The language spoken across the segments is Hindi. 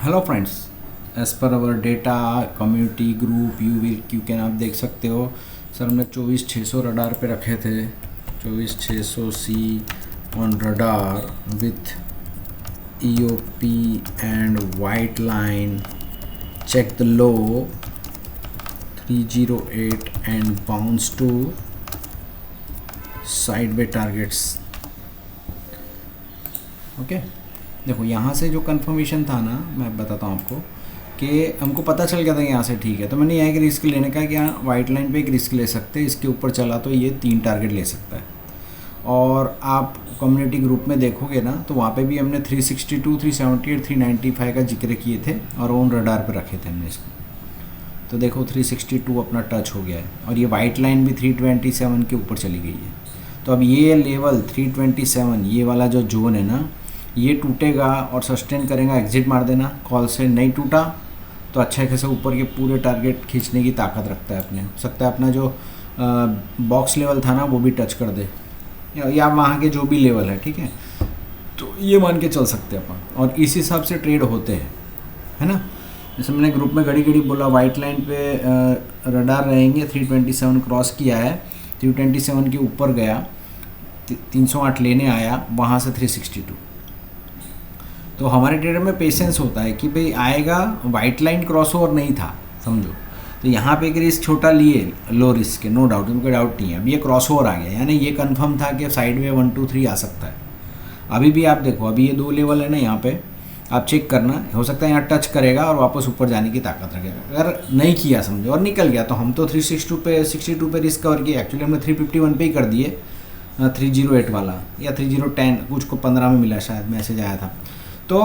Hello friends, as per our data community group you can आप देख सकते हो। सर हमने 24600 रडार पे रखे थे। 24600C on radar with EOP and white line. Check the low 308 and bounce to side way targets. Okay, देखो यहाँ से जो कंफर्मेशन था ना, मैं बताता हूँ आपको कि हमको पता चल गया था यहाँ से ठीक है, तो मैंने यहाँ एक रिस्क लेने का कि यहाँ वाइट लाइन पे एक रिस्क ले सकते हैं। इसके ऊपर चला तो ये 3 टारगेट ले सकता है। और आप कम्युनिटी ग्रुप में देखोगे ना, तो वहाँ पे भी हमने 362, 378, 395 का जिक्र किए थे और ऑन रडार पे रखे थे हमने इसको। तो देखो 362 अपना टच हो गया है और ये वाइट लाइन भी 327 के ऊपर चली गई है। तो अब ये लेवल 327, ये वाला जो जोन है ना, ये टूटेगा और सस्टेन करेगा, एग्जिट मार देना। कॉल से नहीं टूटा तो अच्छा खासा ऊपर के पूरे टारगेट खींचने की ताकत रखता है अपने। हो सकता है अपना जो बॉक्स लेवल था ना वो भी टच कर दे, या वहाँ के जो भी लेवल है, ठीक है। तो ये मान के चल सकते हैं अपन, और इस हिसाब से ट्रेड होते हैं, है ना। जैसे मैंने ग्रुप में घड़ी घड़ी बोला, वाइट लाइन पे रडार रहेंगे। 327 क्रॉस किया है, 327 के ऊपर गया, 308 लेने आया, वहाँ से 362। तो हमारे ट्रेडर में पेशेंस होता है कि भाई आएगा, वाइट लाइन क्रॉस ओवर नहीं था समझो, तो यहाँ पे एक रिस्क छोटा लिए, लो रिस्क है, नो डाउट, उनको डाउट नहीं है। अब ये क्रॉस ओवर आ गया, यानी ये कंफर्म था कि साइड में 1 2 3 आ सकता है। अभी भी आप देखो, अभी ये 2 लेवल है ना, यहाँ पे आप चेक करना, हो सकता है यहाँ टच करेगा और वापस ऊपर जाने की ताकत रखेगा। अगर नहीं किया समझो और निकल गया, तो हम तो 362 पे रिस्क कवर किया। एक्चुअली हमने 351 पे ही कर दिए, 308 वाला या 3010 कुछ को 15 में मिला शायद, मैसेज आया था। तो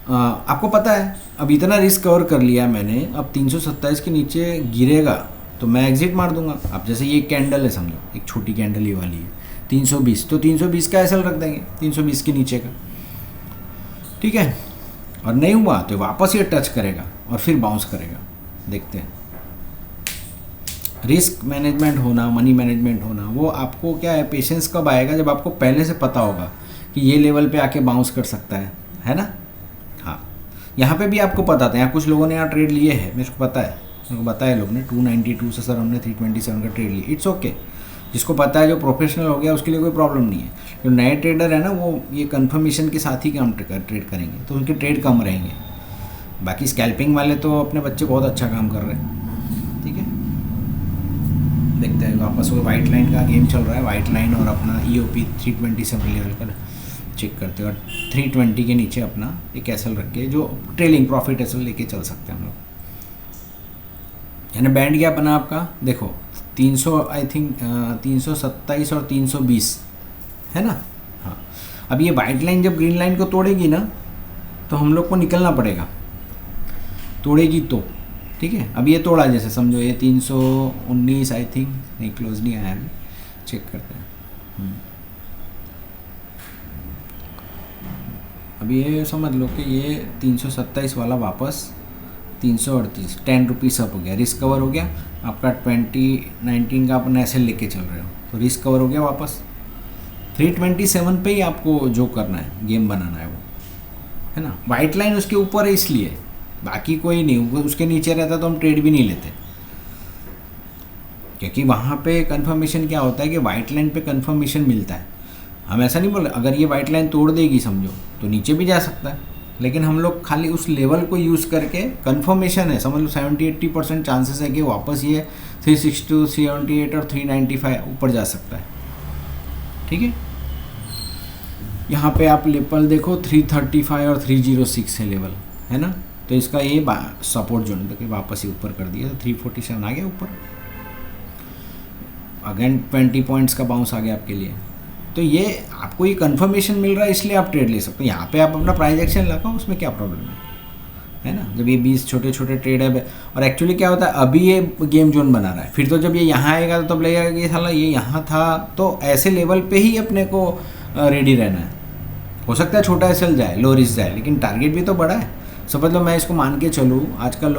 आपको पता है अब इतना रिस्क कवर कर लिया मैंने, अब 327 के नीचे गिरेगा तो मैं एग्जिट मार दूंगा। अब जैसे ये कैंडल है समझो, एक छोटी कैंडल ये वाली है 320, तो 320 का एसएल रख देंगे 320 के नीचे का, ठीक है। और नहीं हुआ तो वापस ये टच करेगा और फिर बाउंस करेगा, देखते हैं। रिस्क मैनेजमेंट होना, मनी मैनेजमेंट होना, वो आपको क्या है, पेशेंस कब आएगा, जब आपको पहले से पता होगा कि ये लेवल पे आके बाउंस कर सकता है ना। हाँ, यहाँ पे भी आपको पता था, यहाँ कुछ लोगों ने यहाँ ट्रेड लिए हैं, मेरे को पता है, मेरे को बताया लोग ने 292 से सर हमने 327 का ट्रेड लिया। इट्स ओके, जिसको पता है, जो प्रोफेशनल हो गया उसके लिए कोई प्रॉब्लम नहीं है। जो नए ट्रेडर है ना, वो ये कंफर्मेशन के साथ ही काम ट्रेड करेंगे, तो उनके ट्रेड कम रहेंगे। बाकी स्कैल्पिंग वाले तो अपने बच्चे बहुत अच्छा काम कर रहे हैं, ठीक है। देखते हैं वापस वो वाइट लाइन का गेम चल रहा है, वाइट लाइन और अपना EOP 327 लेवल का चेक करते हैं, और 320 के नीचे अपना एक एसएल रख के, जो ट्रेलिंग प्रॉफिट एसएल लेके चल सकते हैं हम लोग। यानी बैंड क्या बना आपका, देखो 300 आई थिंक 327 और 320 है ना। हाँ, अब ये वाइट लाइन जब ग्रीन लाइन को तोड़ेगी ना, तो हम लोग को निकलना पड़ेगा, तोड़ेगी तो, ठीक है। अब ये तोड़ा, जैसे समझो ये 319 आई थिंक, नहीं क्लोज नहीं आया अभी, चेक करते हैं। अब ये समझ लो कि ये 327 वाला वापस 338, 10 रुपीज़ अप हो गया, रिस्क कवर हो गया आपका। 2019 का अपना एसएल लेके चल रहे हो, तो रिस्क कवर हो गया वापस। 327 पे ही आपको जो करना है, गेम बनाना है वो, है ना। वाइट लाइन उसके ऊपर है इसलिए, बाकी कोई नहीं, उसके नीचे रहता तो हम ट्रेड भी नहीं लेते, क्योंकि वहाँ पे कंफर्मेशन क्या होता है कि वाइट लाइन पे कंफर्मेशन मिलता है। हम ऐसा नहीं बोल रहे, अगर ये वाइट लाइन तोड़ देगी समझो तो नीचे भी जा सकता है, लेकिन हम लोग खाली उस लेवल को यूज़ करके, कंफर्मेशन है समझ लो 70-80% चांसेस है कि वापस ये 362, 378 और 395 ऊपर जा सकता है, ठीक है। यहाँ पे आप लेवल देखो 335 और 306 है लेवल, है ना। तो इसका ये सपोर्ट जोन देखिए वापस ही ऊपर कर दिया, तो 347 आ गया ऊपर, अगेन 20 पॉइंट्स का बाउंस आ गया आपके लिए। तो ये आपको ये कंफर्मेशन मिल रहा है, इसलिए आप ट्रेड ले सकते हो। यहाँ पे आप अपना प्राइस एक्शन लगाओ, उसमें क्या प्रॉब्लम है ना। जब ये 20 छोटे छोटे ट्रेड है, और एक्चुअली क्या होता है, अभी ये गेम जोन बना रहा है, फिर तो जब ये यहाँ आएगा तो तब लगेगा कि साला ये यहाँ था। तो ऐसे लेवल पे ही अपने को रेडी रहना है। हो सकता है छोटा एसएल जाए, लो रिस्क जाए, लेकिन टारगेट भी तो बड़ा है। समझ लो, मैं इसको मान के चलूँ, आजकल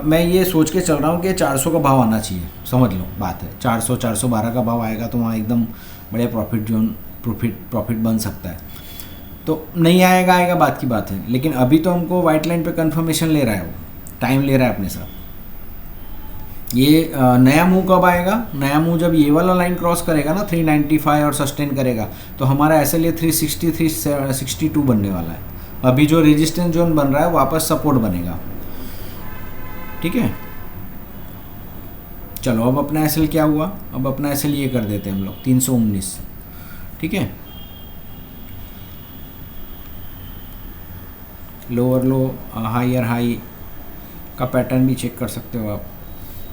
मैं ये सोच के चल रहा हूँ कि 400 का भाव आना चाहिए, समझ लो बात है। 400-412 का भाव आएगा तो वहाँ एकदम बढ़िया प्रॉफिट बन सकता है। तो नहीं आएगा, आएगा बात की बात है, लेकिन अभी तो हमको वाइट लाइन पे कंफर्मेशन ले रहा है, वो टाइम ले रहा है अपने साथ। ये नया मूव कब आएगा? नया मूव जब ये वाला लाइन क्रॉस करेगा ना 395 और सस्टेन करेगा, तो हमारा ऐसे लिए 360 362 बनने वाला है। अभी जो रेजिस्टेंस जोन बन रहा है वापस सपोर्ट बनेगा, ठीक है। चलो अब अपना एसएल क्या हुआ, अब अपना एसएल ये कर देते हैं हम लोग 319, ठीक है। लोअर लो हायर हाई का पैटर्न भी चेक कर सकते हो आप।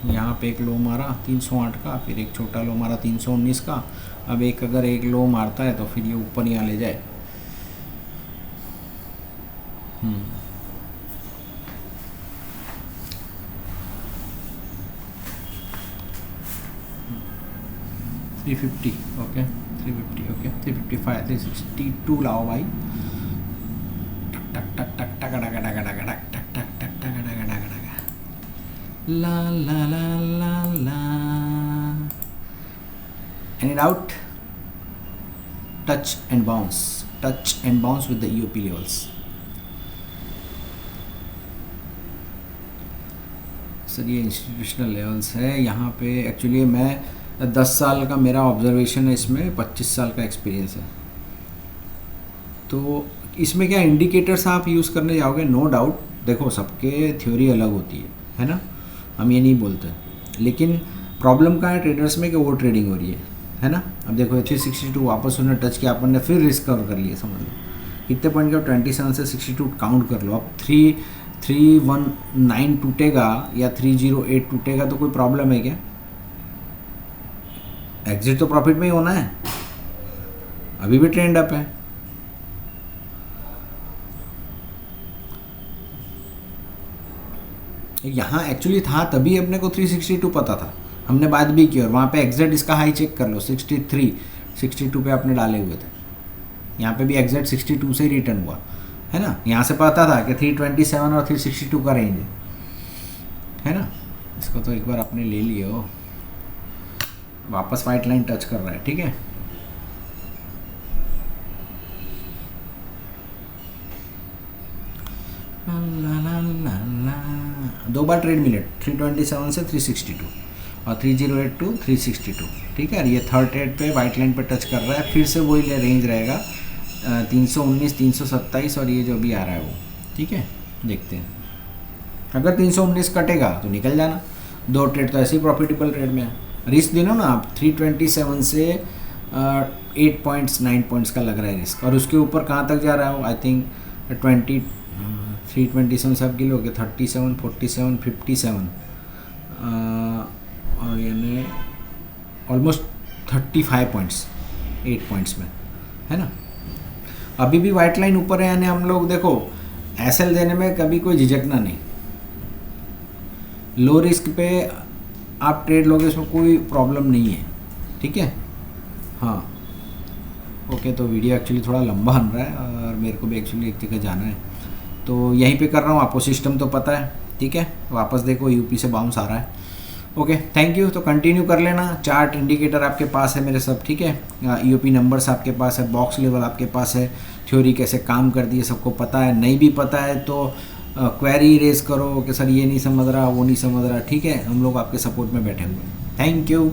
यहाँ पे एक लो मारा 308 का, फिर एक छोटा लो मारा 319 का। अब एक अगर एक लो मारता है तो फिर ये ऊपर यहाँ ले जाए। 350 ओके, 350 ओके, 355 362 लाओ भाई। टक टक टक टक टक टक टक टक टक टक टक टक टक टक टक टक ला ला ला ला ला। Any doubt? Touch and bounce with the EOP levels. Sir ये इंस्टीट्यूशनल लेवल्स है यहाँ पे। एक्चुअली मैं 10 साल का मेरा ऑब्जर्वेशन है, इसमें 25 साल का एक्सपीरियंस है। तो इसमें क्या इंडिकेटर्स आप यूज़ करने जाओगे, नो डाउट देखो सबके थ्योरी अलग होती है ना, हम ये नहीं बोलते, लेकिन प्रॉब्लम का है ट्रेडर्स में कि वो ट्रेडिंग हो रही है ना। अब देखो 362 वापस उन्हें टच किया, अपन ने फिर रिस्क कवर कर लिया, समझ लो कितने पॉइंट का 27 से 62 काउंट कर लो। अब 319 टूटेगा या 308 टूटेगा तो कोई प्रॉब्लम है क्या? एग्जिट तो प्रॉफिट में ही होना है, अभी भी ट्रेंड अप है। यहाँ एक्चुअली था तभी अपने को 362 पता था, हमने बात भी की, और वहाँ पे एग्जैक्ट इसका हाई चेक कर लो 63 62 पे आपने डाले हुए थे। यहाँ पे भी एग्जैक्ट 62 से ही रिटर्न हुआ है ना। यहाँ से पता था कि 327 और 362 का रेंज है ना। इसको तो एक बार आपने ले लिया हो, वापस वाइट लाइन टच कर रहा है, ठीक है। ला ला ला ला। 2 बार ट्रेड मिले 327 से 362 और 308 to 362, ठीक है। ये थर्ड ट्रेड पे वाइट लाइन पे टच कर रहा है, फिर से वही रेंज रहेगा 319 327 और ये जो भी आ रहा है वो, ठीक है। देखते हैं अगर 319 कटेगा तो निकल जाना, 2 ट्रेड तो ऐसे ही प्रॉफिटेबल ट्रेड में है। रिस्क देना ना आप 327 से 8 पॉइंट्स 9 पॉइंट्स का लग रहा है रिस्क, और उसके ऊपर कहाँ तक जा रहा है? आई थिंक 327 से आप गिलोगे 37 47 57 और यानी ऑलमोस्ट 35 पॉइंट्स 8 पॉइंट्स में, है ना। अभी भी वाइट लाइन ऊपर है, यानी हम लोग देखो एसएल देने में कभी कोई झिझकना नहीं। लो रिस्क पे आप ट्रेड लोगे, इसमें कोई प्रॉब्लम नहीं है, ठीक है। हाँ ओके, तो वीडियो एक्चुअली थोड़ा लंबा बन रहा है और मेरे को भी एक्चुअली एक जगह जाना है, तो यहीं पे कर रहा हूँ। आपको सिस्टम तो पता है, ठीक है। वापस देखो यूपी से बाउंस आ रहा है, ओके थैंक यू। तो कंटिन्यू कर लेना, चार्ट इंडिकेटर आपके पास है मेरे सब, ठीक है। यूपी नंबर्स आपके पास है, बॉक्स लेवल आपके पास है, थ्योरी कैसे काम करती है सबको पता है। नहीं भी पता है तो क्वेरी रेज करो कि सर ये नहीं समझ रहा वो नहीं समझ रहा, ठीक है। हम लोग आपके सपोर्ट में बैठे हुए हैं, थैंक यू।